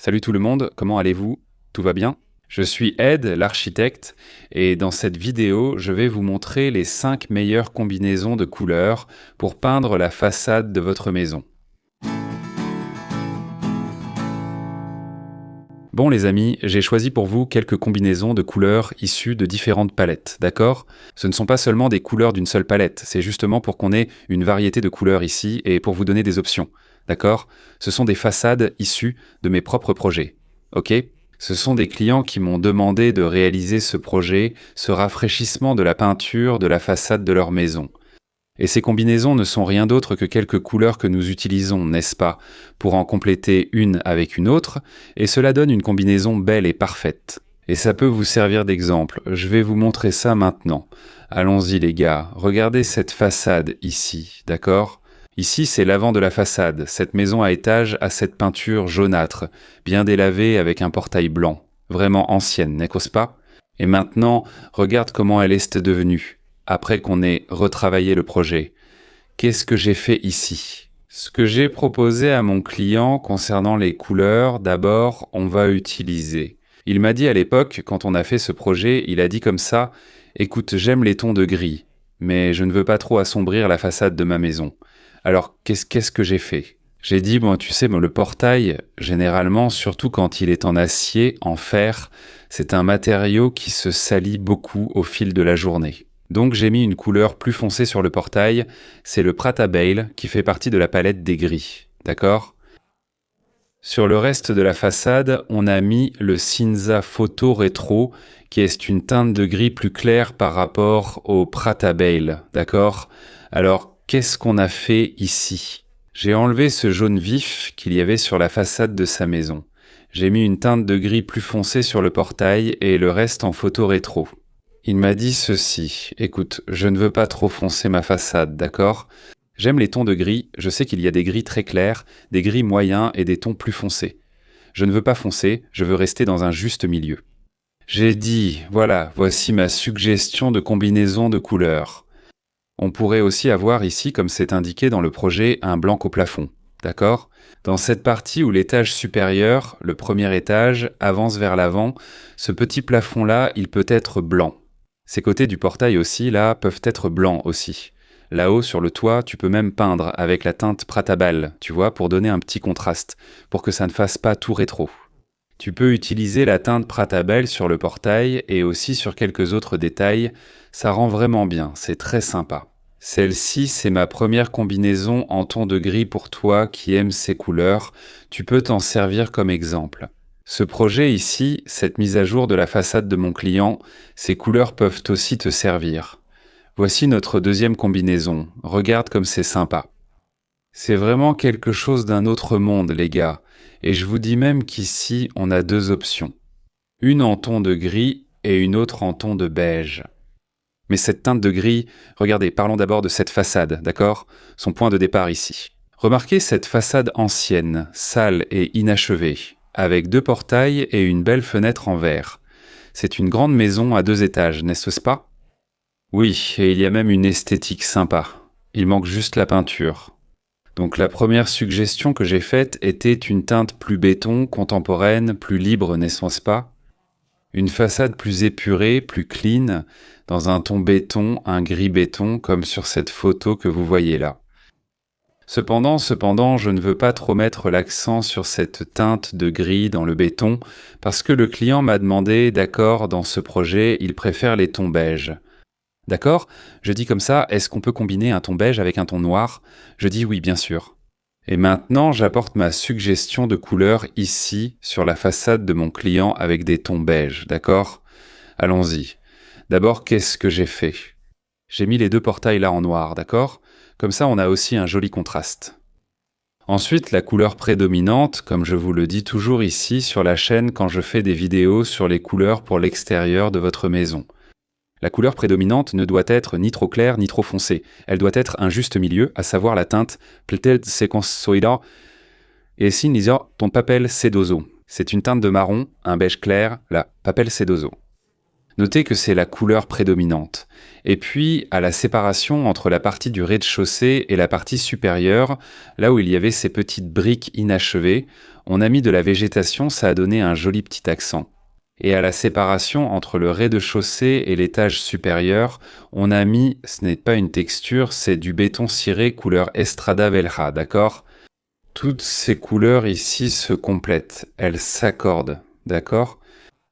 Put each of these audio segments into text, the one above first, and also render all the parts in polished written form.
Salut tout le monde, comment allez-vous? Tout va bien? Je suis Ed, l'architecte, et dans cette vidéo, je vais vous montrer les 5 meilleures combinaisons de couleurs pour peindre la façade de votre maison. Bon les amis, j'ai choisi pour vous quelques combinaisons de couleurs issues de différentes palettes, d'accord? Ce ne sont pas seulement des couleurs d'une seule palette, c'est justement pour qu'on ait une variété de couleurs ici et pour vous donner des options, d'accord? Ce sont des façades issues de mes propres projets, ok? Ce sont des clients qui m'ont demandé de réaliser ce projet, ce rafraîchissement de la peinture de la façade de leur maison. Et ces combinaisons ne sont rien d'autre que quelques couleurs que nous utilisons, n'est-ce pas, pour en compléter une avec une autre, et cela donne une combinaison belle et parfaite. Et ça peut vous servir d'exemple, je vais vous montrer ça maintenant. Allons-y les gars, regardez cette façade ici, d'accord? Ici c'est l'avant de la façade, cette maison à étage a cette peinture jaunâtre, bien délavée avec un portail blanc, vraiment ancienne, n'est-ce pas? Et maintenant, regarde comment elle est devenue. Après qu'on ait retravaillé le projet. Qu'est-ce que j'ai fait ici? Ce que j'ai proposé à mon client concernant les couleurs, d'abord, on va utiliser. Il m'a dit à l'époque, quand on a fait ce projet, il a dit comme ça, « Écoute, j'aime les tons de gris, mais je ne veux pas trop assombrir la façade de ma maison. » Alors, qu'est-ce que j'ai fait? J'ai dit, bon, tu sais, le portail, généralement, surtout quand il est en acier, en fer, c'est un matériau qui se salit beaucoup au fil de la journée. Donc j'ai mis une couleur plus foncée sur le portail, c'est le Prata Bale qui fait partie de la palette des gris, d'accord? Sur le reste de la façade, on a mis le Cinza Photo Retro, qui est une teinte de gris plus claire par rapport au Prata Bale, d'accord? Alors, qu'est-ce qu'on a fait ici? J'ai enlevé ce jaune vif qu'il y avait sur la façade de sa maison. J'ai mis une teinte de gris plus foncée sur le portail et le reste en photo rétro. Il m'a dit ceci, écoute, je ne veux pas trop foncer ma façade, d'accord? J'aime les tons de gris, je sais qu'il y a des gris très clairs, des gris moyens et des tons plus foncés. Je ne veux pas foncer, je veux rester dans un juste milieu. J'ai dit, voilà, voici ma suggestion de combinaison de couleurs. On pourrait aussi avoir ici, comme c'est indiqué dans le projet, un blanc au plafond, d'accord? Dans cette partie où l'étage supérieur, le premier étage, avance vers l'avant, ce petit plafond-là, il peut être blanc. Ces côtés du portail aussi, là, peuvent être blancs aussi. Là-haut, sur le toit, tu peux même peindre avec la teinte Prata Bale, tu vois, pour donner un petit contraste, pour que ça ne fasse pas tout rétro. Tu peux utiliser la teinte Prata Bale sur le portail et aussi sur quelques autres détails, ça rend vraiment bien, c'est très sympa. Celle-ci, c'est ma première combinaison en ton de gris pour toi qui aimes ces couleurs, tu peux t'en servir comme exemple. Ce projet ici, cette mise à jour de la façade de mon client, ces couleurs peuvent aussi te servir. Voici notre deuxième combinaison, regarde comme c'est sympa. C'est vraiment quelque chose d'un autre monde les gars, et je vous dis même qu'ici on a deux options. Une en ton de gris et une autre en ton de beige. Mais cette teinte de gris, regardez, parlons d'abord de cette façade, d'accord? Son point de départ ici. Remarquez cette façade ancienne, sale et inachevée, avec deux portails et une belle fenêtre en verre. C'est une grande maison à 2 étages, n'est-ce pas? Oui, et il y a même une esthétique sympa. Il manque juste la peinture. Donc la première suggestion que j'ai faite était une teinte plus béton, contemporaine, plus libre, n'est-ce pas? Une façade plus épurée, plus clean, dans un ton béton, un gris béton, comme sur cette photo que vous voyez là. Cependant, je ne veux pas trop mettre l'accent sur cette teinte de gris dans le béton, parce que le client m'a demandé, d'accord, dans ce projet, il préfère les tons beige. D'accord? Je dis comme ça, est-ce qu'on peut combiner un ton beige avec un ton noir? Je dis oui, bien sûr. Et maintenant, j'apporte ma suggestion de couleur ici, sur la façade de mon client avec des tons beige, d'accord? Allons-y. D'abord, qu'est-ce que j'ai fait? J'ai mis les deux portails là en noir, d'accord? Comme ça, on a aussi un joli contraste. Ensuite, la couleur prédominante, comme je vous le dis toujours ici sur la chaîne quand je fais des vidéos sur les couleurs pour l'extérieur de votre maison. La couleur prédominante ne doit être ni trop claire ni trop foncée. Elle doit être un juste milieu, à savoir la teinte Pletel Sequenzoida et Sinisa ton papel sedoso. C'est une teinte de marron, un beige clair, la papel sedoso. Notez que c'est la couleur prédominante. Et puis, à la séparation entre la partie du rez-de-chaussée et la partie supérieure, là où il y avait ces petites briques inachevées, on a mis de la végétation, ça a donné un joli petit accent. Et à la séparation entre le rez-de-chaussée et l'étage supérieur, on a mis, ce n'est pas une texture, c'est du béton ciré couleur Estrada Velha, d'accord? Toutes ces couleurs ici se complètent, elles s'accordent, d'accord?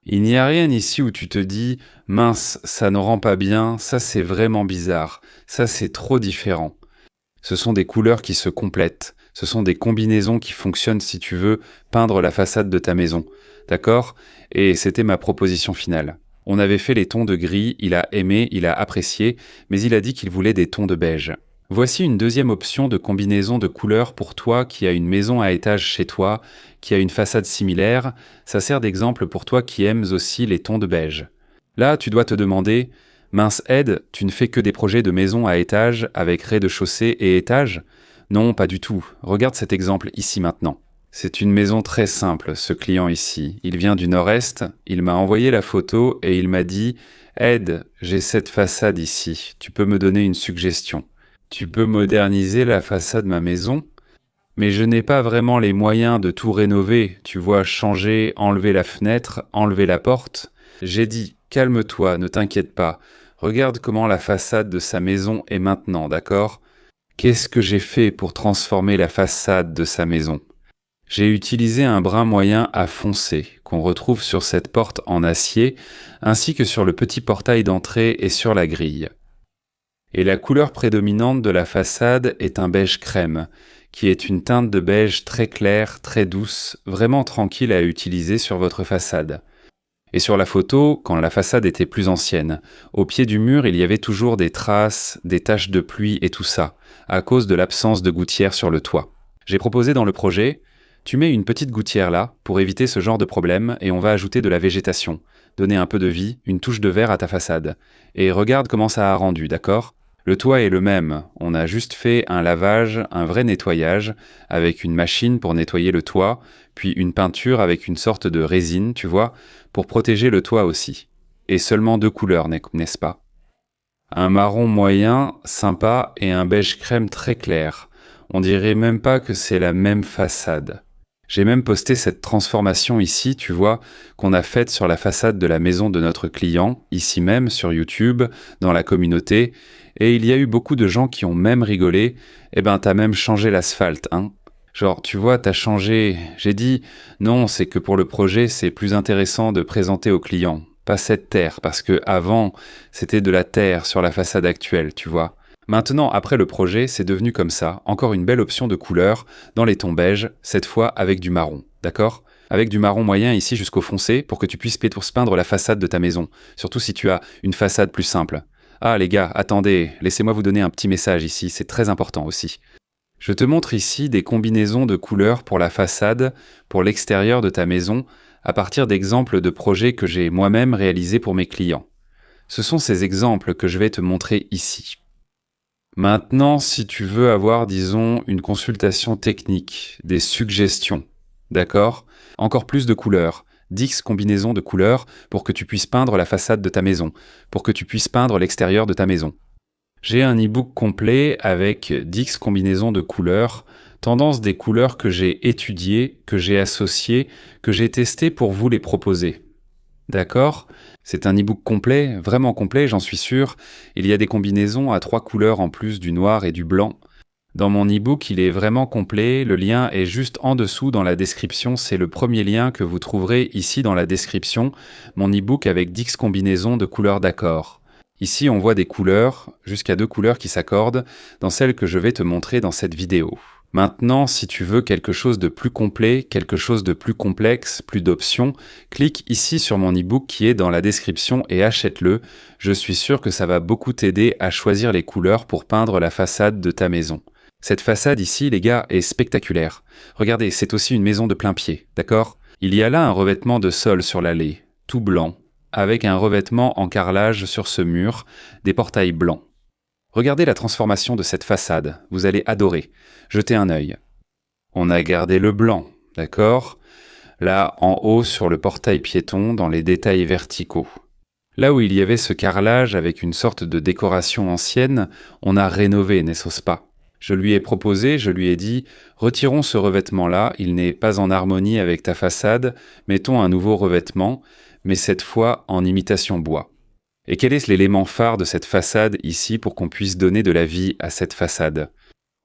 Il n'y a rien ici où tu te dis « mince, ça ne rend pas bien, ça c'est vraiment bizarre, ça c'est trop différent ». Ce sont des couleurs qui se complètent, ce sont des combinaisons qui fonctionnent si tu veux peindre la façade de ta maison, d'accord? Et c'était ma proposition finale. On avait fait les tons de gris, il a aimé, il a apprécié, mais il a dit qu'il voulait des tons de beige. Voici une deuxième option de combinaison de couleurs pour toi qui a une maison à étage chez toi, qui a une façade similaire. Ça sert d'exemple pour toi qui aimes aussi les tons de beige. Là, tu dois te demander, mince Ed, tu ne fais que des projets de maison à étage avec rez-de-chaussée et étage? Non, pas du tout. Regarde cet exemple ici maintenant. C'est une maison très simple, ce client ici. Il vient du nord-est, il m'a envoyé la photo et il m'a dit « Ed, j'ai cette façade ici, tu peux me donner une suggestion. Tu peux moderniser la façade de ma maison? Mais je n'ai pas vraiment les moyens de tout rénover, tu vois, changer, enlever la fenêtre, enlever la porte. » J'ai dit « Calme-toi, ne t'inquiète pas. Regarde comment la façade de sa maison est maintenant, d'accord? Qu'est-ce que j'ai fait pour transformer la façade de sa maison? J'ai utilisé un brun moyen à foncé qu'on retrouve sur cette porte en acier, ainsi que sur le petit portail d'entrée et sur la grille. Et la couleur prédominante de la façade est un beige crème, qui est une teinte de beige très claire, très douce, vraiment tranquille à utiliser sur votre façade. Et sur la photo, quand la façade était plus ancienne, au pied du mur, il y avait toujours des traces, des taches de pluie et tout ça, à cause de l'absence de gouttière sur le toit. J'ai proposé dans le projet, tu mets une petite gouttière là, pour éviter ce genre de problème, et on va ajouter de la végétation, donner un peu de vie, une touche de vert à ta façade. Et regarde comment ça a rendu, d'accord? Le toit est le même, on a juste fait un lavage, un vrai nettoyage, avec une machine pour nettoyer le toit, puis une peinture avec une sorte de résine, tu vois, pour protéger le toit aussi. Et seulement 2 couleurs, n'est-ce pas? Un marron moyen, sympa, et un beige crème très clair. On dirait même pas que c'est la même façade. J'ai même posté cette transformation ici, tu vois, qu'on a faite sur la façade de la maison de notre client, ici même sur YouTube, dans la communauté, et il y a eu beaucoup de gens qui ont même rigolé. Eh ben, t'as même changé l'asphalte, hein? Genre, tu vois, t'as changé. J'ai dit, non, c'est que pour le projet, c'est plus intéressant de présenter au client, pas cette terre, parce que avant, c'était de la terre sur la façade actuelle, tu vois. Maintenant, après le projet, c'est devenu comme ça, encore une belle option de couleur, dans les tons beige, cette fois avec du marron, d'accord? Avec du marron moyen ici jusqu'au foncé, pour que tu puisses peindre la façade de ta maison, surtout si tu as une façade plus simple. Ah les gars, attendez, laissez-moi vous donner un petit message ici, c'est très important aussi. Je te montre ici des combinaisons de couleurs pour la façade, pour l'extérieur de ta maison, à partir d'exemples de projets que j'ai moi-même réalisés pour mes clients. Ce sont ces exemples que je vais te montrer ici. Maintenant, si tu veux avoir, disons, une consultation technique, des suggestions, d'accord? Encore plus de couleurs, 10 combinaisons de couleurs pour que tu puisses peindre la façade de ta maison, pour que tu puisses peindre l'extérieur de ta maison. J'ai un e-book complet avec 10 combinaisons de couleurs, tendance des couleurs que j'ai étudiées, que j'ai associées, que j'ai testées pour vous les proposer. D'accord? C'est un e-book complet, vraiment complet, j'en suis sûr. Il y a des combinaisons à 3 couleurs en plus du noir et du blanc. Dans mon e-book, il est vraiment complet, le lien est juste en dessous dans la description, c'est le premier lien que vous trouverez ici dans la description, mon e-book avec 10 combinaisons de couleurs d'accord. Ici, on voit des couleurs, jusqu'à 2 couleurs qui s'accordent, dans celles que je vais te montrer dans cette vidéo. Maintenant, si tu veux quelque chose de plus complet, quelque chose de plus complexe, plus d'options, clique ici sur mon e-book qui est dans la description et achète-le. Je suis sûr que ça va beaucoup t'aider à choisir les couleurs pour peindre la façade de ta maison. Cette façade ici, les gars, est spectaculaire. Regardez, c'est aussi une maison de plein pied, d'accord? Il y a là un revêtement de sol sur l'allée, tout blanc, avec un revêtement en carrelage sur ce mur, des portails blancs. Regardez la transformation de cette façade, vous allez adorer. Jetez un œil. On a gardé le blanc, d'accord? Là, en haut, sur le portail piéton, dans les détails verticaux. Là où il y avait ce carrelage avec une sorte de décoration ancienne, on a rénové, n'est-ce pas? Je lui ai proposé, je lui ai dit « Retirons ce revêtement-là, il n'est pas en harmonie avec ta façade, mettons un nouveau revêtement, mais cette fois en imitation bois. » Et quel est l'élément phare de cette façade ici pour qu'on puisse donner de la vie à cette façade?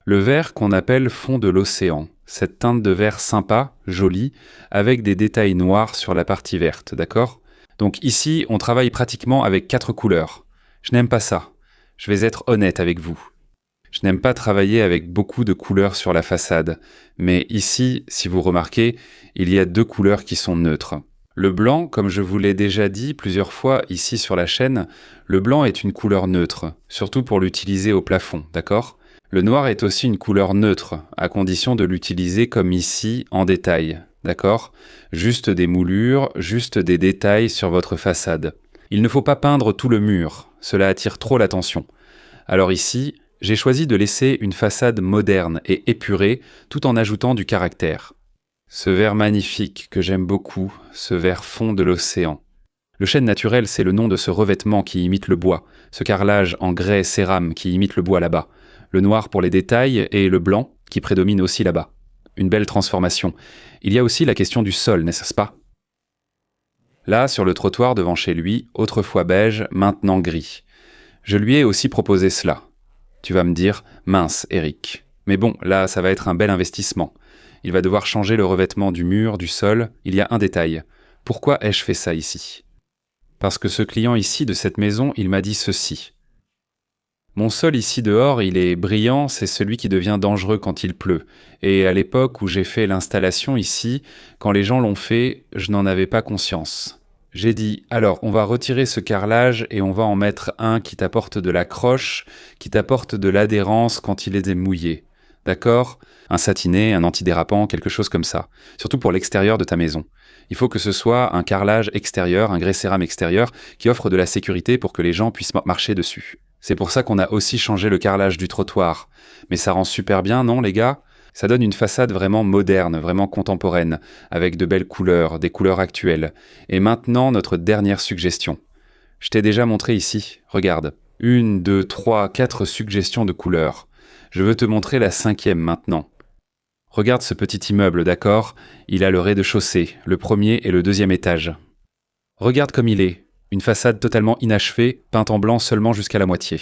Le vert qu'on appelle fond de l'océan, cette teinte de vert sympa, jolie, avec des détails noirs sur la partie verte, d'accord? Donc ici, on travaille pratiquement avec 4 couleurs. Je n'aime pas ça. Je vais être honnête avec vous. Je n'aime pas travailler avec beaucoup de couleurs sur la façade, mais ici, si vous remarquez, il y a 2 couleurs qui sont neutres. Le blanc, comme je vous l'ai déjà dit plusieurs fois ici sur la chaîne, le blanc est une couleur neutre, surtout pour l'utiliser au plafond, d'accord? Le noir est aussi une couleur neutre, à condition de l'utiliser comme ici, en détail, d'accord? Juste des moulures, juste des détails sur votre façade. Il ne faut pas peindre tout le mur, cela attire trop l'attention. Alors ici, j'ai choisi de laisser une façade moderne et épurée, tout en ajoutant du caractère. Ce vert magnifique que j'aime beaucoup, ce vert fond de l'océan. Le chêne naturel, c'est le nom de ce revêtement qui imite le bois, ce carrelage en grès cérame qui imite le bois là-bas, le noir pour les détails et le blanc qui prédomine aussi là-bas. Une belle transformation. Il y a aussi la question du sol, n'est-ce pas? Là, sur le trottoir devant chez lui, autrefois beige, maintenant gris. Je lui ai aussi proposé cela. Tu vas me dire, mince, Eric. Mais bon, là, ça va être un bel investissement. Il va devoir changer le revêtement du mur, du sol. Il y a un détail. Pourquoi ai-je fait ça ici? Parce que ce client ici de cette maison, il m'a dit ceci. Mon sol ici dehors, il est brillant, c'est celui qui devient dangereux quand il pleut. Et à l'époque où j'ai fait l'installation ici, quand les gens l'ont fait, je n'en avais pas conscience. J'ai dit, alors on va retirer ce carrelage et on va en mettre un qui t'apporte de l'accroche, qui t'apporte de l'adhérence quand il est mouillé. D'accord? Un satiné, un antidérapant, quelque chose comme ça. Surtout pour l'extérieur de ta maison. Il faut que ce soit un carrelage extérieur, un grès cérame extérieur, qui offre de la sécurité pour que les gens puissent marcher dessus. C'est pour ça qu'on a aussi changé le carrelage du trottoir. Mais ça rend super bien, non les gars? Ça donne une façade vraiment moderne, vraiment contemporaine, avec de belles couleurs, des couleurs actuelles. Et maintenant, notre dernière suggestion. Je t'ai déjà montré ici, regarde. 1, 2, 3, 4 suggestions de couleurs. Je veux te montrer la 5e maintenant. Regarde ce petit immeuble, d'accord? Il a le rez-de-chaussée, le premier et le 2e étage. Regarde comme il est. Une façade totalement inachevée, peinte en blanc seulement jusqu'à la moitié.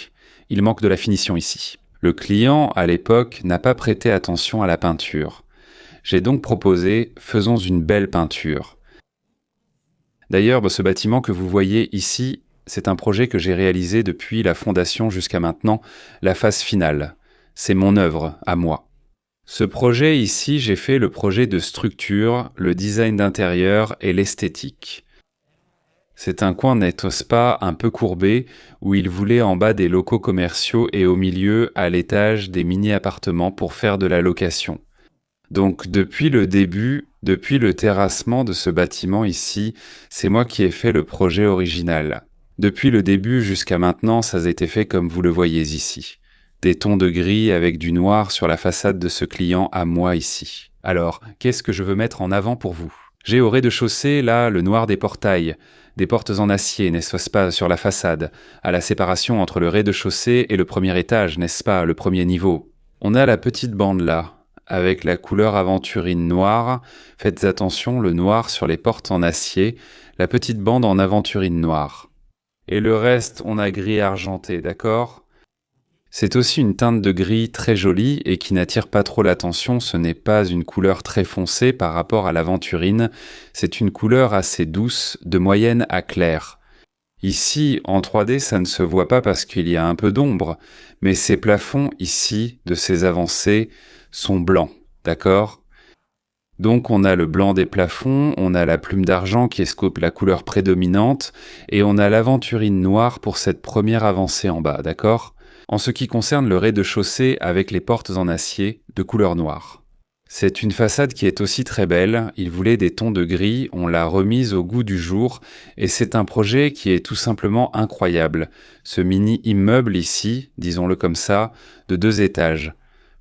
Il manque de la finition ici. Le client, à l'époque, n'a pas prêté attention à la peinture. J'ai donc proposé, faisons une belle peinture. D'ailleurs, ce bâtiment que vous voyez ici, c'est un projet que j'ai réalisé depuis la fondation jusqu'à maintenant, la phase finale. C'est mon œuvre, à moi. Ce projet ici, j'ai fait le projet de structure, le design d'intérieur et l'esthétique. C'est un coin n'est-ce pas un peu courbé, où il voulait en bas des locaux commerciaux et au milieu, à l'étage, des mini-appartements pour faire de la location. Donc depuis le début, depuis le terrassement de ce bâtiment ici, c'est moi qui ai fait le projet original. Depuis le début jusqu'à maintenant, ça a été fait comme vous le voyez ici. Des tons de gris avec du noir sur la façade de ce client à moi ici. Alors, qu'est-ce que je veux mettre en avant pour vous? J'ai au rez-de-chaussée, là, le noir des portails, des portes en acier, n'est-ce pas, sur la façade, à la séparation entre le rez-de-chaussée et le premier étage, n'est-ce pas, le premier niveau. On a la petite bande là, avec la couleur aventurine noire. Faites attention, le noir sur les portes en acier, la petite bande en aventurine noire. Et le reste, on a gris argenté, d'accord? C'est aussi une teinte de gris très jolie et qui n'attire pas trop l'attention, ce n'est pas une couleur très foncée par rapport à l'aventurine, c'est une couleur assez douce, de moyenne à claire. Ici, en 3D, ça ne se voit pas parce qu'il y a un peu d'ombre, mais ces plafonds ici, de ces avancées, sont blancs, d'accord? Donc on a le blanc des plafonds, on a la plume d'argent qui est la couleur prédominante, et on a l'aventurine noire pour cette première avancée en bas, d'accord? En ce qui concerne le rez-de-chaussée avec les portes en acier de couleur noire. C'est une façade qui est aussi très belle, il voulait des tons de gris, on l'a remise au goût du jour, et c'est un projet qui est tout simplement incroyable. Ce mini-immeuble ici, disons-le comme ça, de 2 étages,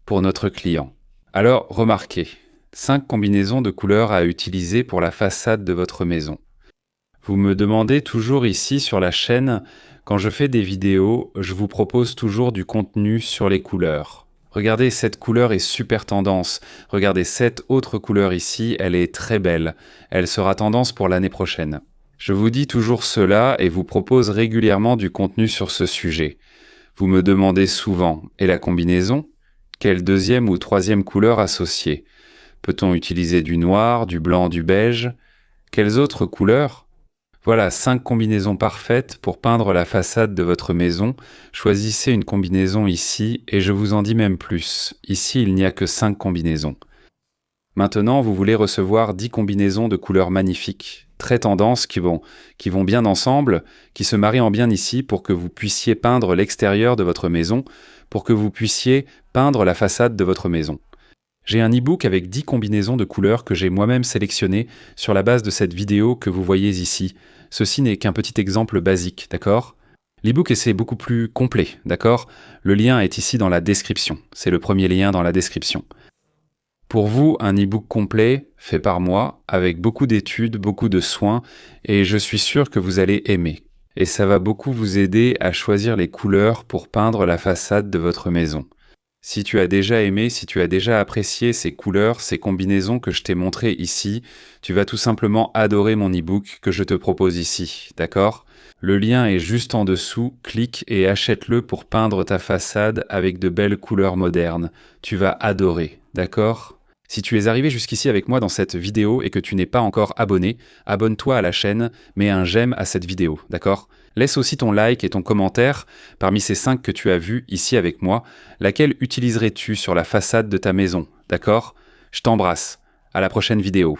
pour notre client. Alors, remarquez, 5 combinaisons de couleurs à utiliser pour la façade de votre maison. Vous me demandez toujours ici sur la chaîne, quand je fais des vidéos, je vous propose toujours du contenu sur les couleurs. Regardez, cette couleur est super tendance. Regardez, cette autre couleur ici, elle est très belle. Elle sera tendance pour l'année prochaine. Je vous dis toujours cela et vous propose régulièrement du contenu sur ce sujet. Vous me demandez souvent, et la combinaison? Quelle deuxième ou troisième couleur associer? Peut-on utiliser du noir, du blanc, du beige? Quelles autres couleurs? Voilà 5 combinaisons parfaites pour peindre la façade de votre maison. Choisissez une combinaison ici et je vous en dis même plus. Ici, il n'y a que 5 combinaisons. Maintenant, vous voulez recevoir 10 combinaisons de couleurs magnifiques, très tendances, qui vont bien ensemble, qui se marient en bien ici pour que vous puissiez peindre l'extérieur de votre maison, pour que vous puissiez peindre la façade de votre maison. J'ai un e-book avec 10 combinaisons de couleurs que j'ai moi-même sélectionnées sur la base de cette vidéo que vous voyez ici. Ceci n'est qu'un petit exemple basique, d'accord? L'e-book c'est beaucoup plus complet, d'accord? Le lien est ici dans la description. C'est le premier lien dans la description. Pour vous, un e-book complet, fait par moi, avec beaucoup d'études, beaucoup de soins, et je suis sûr que vous allez aimer. Et ça va beaucoup vous aider à choisir les couleurs pour peindre la façade de votre maison. Si tu as déjà aimé, si tu as déjà apprécié ces couleurs, ces combinaisons que je t'ai montrées ici, tu vas tout simplement adorer mon e-book que je te propose ici, d'accord? Le lien est juste en dessous, clique et achète-le pour peindre ta façade avec de belles couleurs modernes. Tu vas adorer, d'accord? Si tu es arrivé jusqu'ici avec moi dans cette vidéo et que tu n'es pas encore abonné, abonne-toi à la chaîne, mets un j'aime à cette vidéo, d'accord? Laisse aussi ton like et ton commentaire parmi ces 5 que tu as vus ici avec moi. Laquelle utiliserais-tu sur la façade de ta maison, d'accord? Je t'embrasse. À la prochaine vidéo.